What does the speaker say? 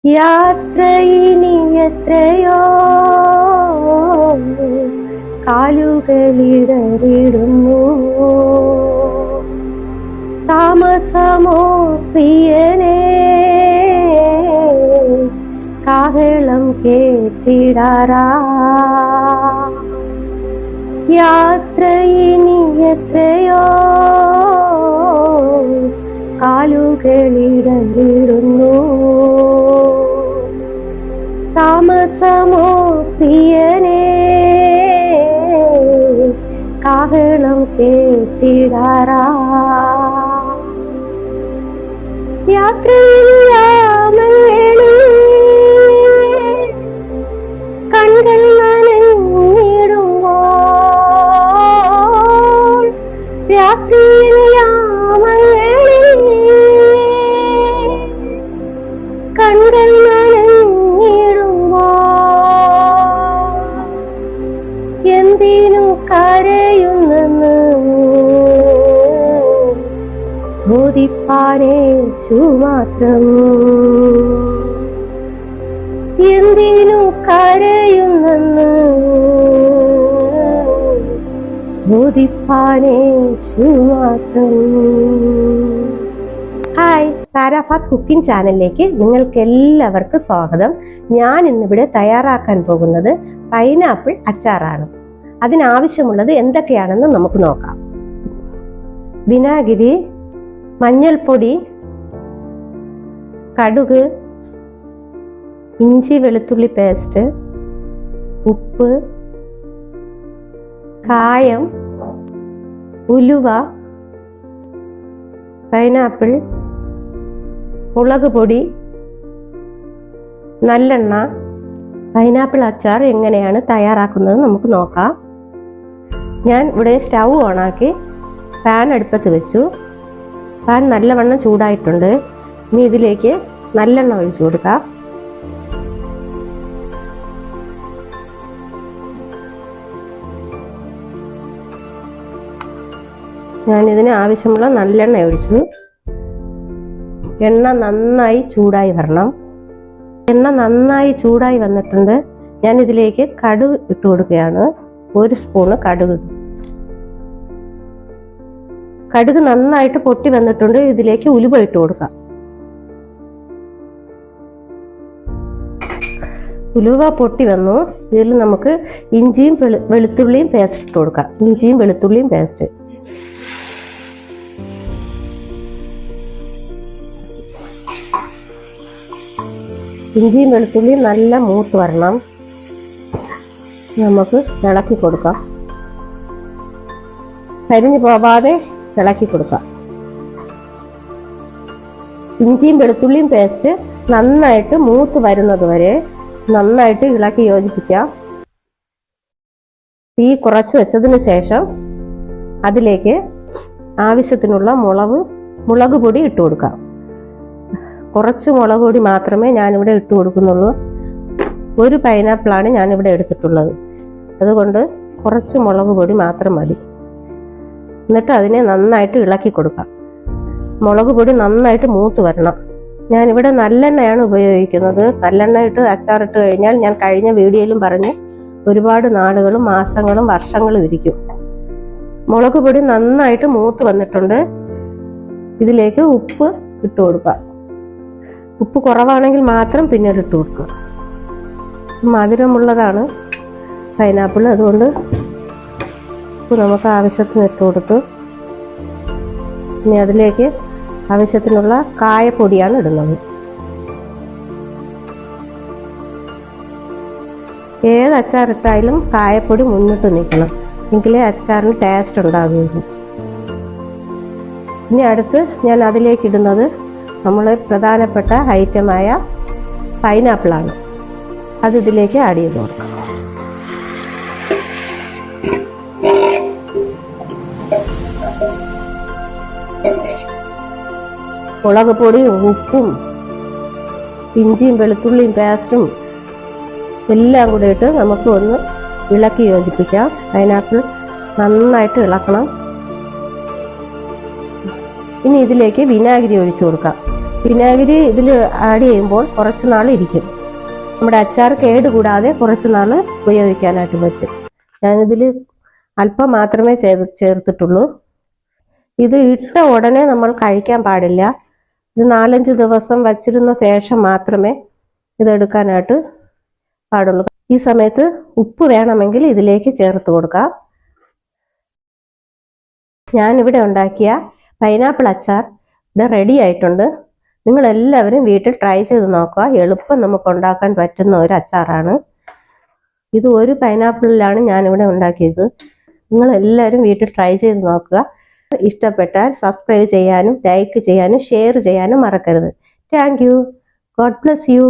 യാത്ര ഇനി എത്രയോ കാലുകളിടറിടുന്നു. താമസമോ പ്രിയനേ, കാഹളം കേട്ടിടാറാ. യാത്ര ഇനി എത്രയോ കാലുകളിടറിടുന്നു. താമസമോ പ്രിയനേ, കാഹളം കേട്ടിടാറാ. യാത്രയില്ലാമേളി കൺകൾ നനഞ്ഞിടുമ്പോൾ, രാത്രിയില്ലാമേളി കൺകൾ എന്തിനു കരയുന്നെന്ന് ചോദിപ്പാനേശു മാത്രം. എന്തിനു കരയുന്നെന്ന് ചോദിപ്പാനേശു മാത്രം. ഹായ്, സാരാഫാത്ത് കുക്കിംഗ് ചാനലിലേക്ക് നിങ്ങൾക്ക് എല്ലാവർക്കും സ്വാഗതം. ഞാൻ ഇന്നിവിടെ തയ്യാറാക്കാൻ പോകുന്നത് പൈനാപ്പിൾ അച്ചാറാണ്. അതിനാവശ്യമുള്ളത് എന്തൊക്കെയാണെന്ന് നമുക്ക് നോക്കാം. വിനാഗിരി, മഞ്ഞൾപ്പൊടി, കടുക്, ഇഞ്ചി വെളുത്തുള്ളി പേസ്റ്റ്, ഉപ്പ്, കായം, ഉലുവ, പൈനാപ്പിൾ, മുളക് പൊടി, നല്ലെണ്ണ. പൈനാപ്പിൾ അച്ചാർ എങ്ങനെയാണ് തയ്യാറാക്കുന്നത് നമുക്ക് നോക്കാം. ഞാൻ ഇവിടെ സ്റ്റൗ ഓണാക്കി പാൻ അടുപ്പത്ത് വെച്ചു. പാൻ നല്ലവണ്ണം ചൂടായിട്ടുണ്ട്. ഇനി ഇതിലേക്ക് നല്ലെണ്ണ ഒഴിച്ചു കൊടുക്കാം. ഞാൻ ഇതിന് ആവശ്യമുള്ള നല്ലെണ്ണ ഒഴിച്ചു. എണ്ണ നന്നായി ചൂടായി വരണം. എണ്ണ നന്നായി ചൂടായി വന്നിട്ടുണ്ട്. ഞാൻ ഇതിലേക്ക് കടുക് ഇട്ട് കൊടുക്കുകയാണ്. 1 സ്പൂണ് കടുക്. കടുക് നന്നായിട്ട് പൊട്ടി വന്നിട്ടുണ്ട്. ഇതിലേക്ക് ഉലുവ ഇട്ട് കൊടുക്കാം. ഉലുവ പൊട്ടി വന്നു. ഇതിൽ നമുക്ക് ഇഞ്ചിയും വെളുത്തുള്ളിയും പേസ്റ്റ് ഇട്ട് കൊടുക്കാം. ഇഞ്ചിയും വെളുത്തുള്ളിയും പേസ്റ്റ്. ഇഞ്ചിയും വെളുത്തുള്ളിയും നല്ല മൂത്ത് വരണം. നമുക്ക് ഇളക്കി കൊടുക്കാം. കരിഞ്ഞു പോവാതെ ഇളക്കി കൊടുക്കാം. ഇഞ്ചിയും വെളുത്തുള്ളിയും പേസ്റ്റ് നന്നായിട്ട് മൂത്ത് വരുന്നത് വരെ നന്നായിട്ട് ഇളക്കി യോജിപ്പിക്കാം. തീ കുറച്ച് വെച്ചതിന് ശേഷം അതിലേക്ക് ആവശ്യത്തിനുള്ള മുളക് പൊടി ഇട്ട് കൊടുക്കാം. കുറച്ച് മുളക് പൊടി മാത്രമേ ഞാനിവിടെ ഇട്ട് കൊടുക്കുന്നുള്ളൂ. 1 പൈനാപ്പിളാണ് ഞാനിവിടെ എടുത്തിട്ടുള്ളത്. അതുകൊണ്ട് കുറച്ച് മുളക് പൊടി മാത്രം മതി. എന്നിട്ട് അതിനെ നന്നായിട്ട് ഇളക്കി കൊടുക്കാം. മുളക് പൊടി നന്നായിട്ട് മൂത്ത് വരണം. ഞാനിവിടെ നല്ലെണ്ണയാണ് ഉപയോഗിക്കുന്നത്. നല്ലെണ്ണ ഇട്ട് അച്ചാറിട്ട് കഴിഞ്ഞാൽ, ഞാൻ കഴിഞ്ഞ വീഡിയോയിലും പറഞ്ഞ്, ഒരുപാട് നാളുകളും മാസങ്ങളും വർഷങ്ങളും ഇരിക്കും. മുളക് പൊടി നന്നായിട്ട് മൂത്ത് വന്നിട്ടുണ്ട്. ഇതിലേക്ക് ഉപ്പ് ഇട്ട് കൊടുക്കാം. ഉപ്പ് കുറവാണെങ്കിൽ മാത്രം പിന്നീട് ഇട്ട് കൊടുക്കുക. മധുരമുള്ളതാണ് പൈനാപ്പിൾ, അതുകൊണ്ട് ഉപ്പ് നമുക്ക് ആവശ്യത്തിന് ഇട്ട് കൊടുത്തു. ഇനി അതിലേക്ക് ആവശ്യത്തിനുള്ള കായപ്പൊടിയാണ് ഇടുന്നത്. ഏത് അച്ചാറിട്ടായാലും കായപ്പൊടി മുന്നിട്ട് നിൽക്കണം, എങ്കിലേ അച്ചാറിന് ടേസ്റ്റ് ഉണ്ടാകുകയുള്ളൂ. ഇനി അടുത്ത് ഞാൻ അതിലേക്ക് ഇടുന്നത് നമ്മളെ പ്രധാനപ്പെട്ട ഐറ്റമായ പൈനാപ്പിളാണ്. അത് ഇതിലേക്ക് ആഡ് ചെയ്ത് കൊടുക്കാം. മുളക് പൊടിയും ഉപ്പും ഇഞ്ചിയും വെളുത്തുള്ളിയും പേസ്റ്റും എല്ലാം കൂടെ ഇട്ട് നമുക്ക് ഒന്ന് ഇളക്കി യോജിപ്പിക്കാം. പൈനാപ്പിൾ നന്നായിട്ട് ഇളക്കണം. ഇനി ഇതിലേക്ക് വിനാഗിരി ഒഴിച്ചു കൊടുക്കാം. വിനാഗിരി ഇതിൽ ആഡ് ചെയ്യുമ്പോൾ കുറച്ച് നാൾ ഇരിക്കും. നമ്മുടെ അച്ചാർ കേടുകൂടാതെ കുറച്ച് നാൾ ഉപയോഗിക്കാനായിട്ട് പറ്റും. ഞാനിതിൽ അല്പം മാത്രമേ ചേർത്തിട്ടുള്ളൂ. ഇത് ഇട്ട ഉടനെ നമ്മൾ കഴിക്കാൻ പാടില്ല. ഇത് 4-5 ദിവസം വച്ചിരുന്ന ശേഷം മാത്രമേ ഇതെടുക്കാനായിട്ട് പാടുള്ളൂ. ഈ സമയത്ത് ഉപ്പ് വേണമെങ്കിൽ ഇതിലേക്ക് ചേർത്ത് കൊടുക്കാം. ഞാനിവിടെ ഉണ്ടാക്കിയ പൈനാപ്പിൾ അച്ചാർ ഇത് റെഡി ആയിട്ടുണ്ട്. നിങ്ങളെല്ലാവരും വീട്ടിൽ ട്രൈ ചെയ്ത് നോക്കുക. എളുപ്പം നമുക്ക് ഉണ്ടാക്കാൻ പറ്റുന്ന ഒരു അച്ചാറാണ് ഇത്. ഒരു പൈനാപ്പിളിലാണ് ഞാനിവിടെ ഉണ്ടാക്കിയത്. നിങ്ങളെല്ലാവരും വീട്ടിൽ ട്രൈ ചെയ്ത് നോക്കുക. ഇഷ്ടപ്പെട്ടാൽ സബ്സ്ക്രൈബ് ചെയ്യാനും ലൈക്ക് ചെയ്യാനും ഷെയർ ചെയ്യാനും മറക്കരുത്. Thank you. God bless you.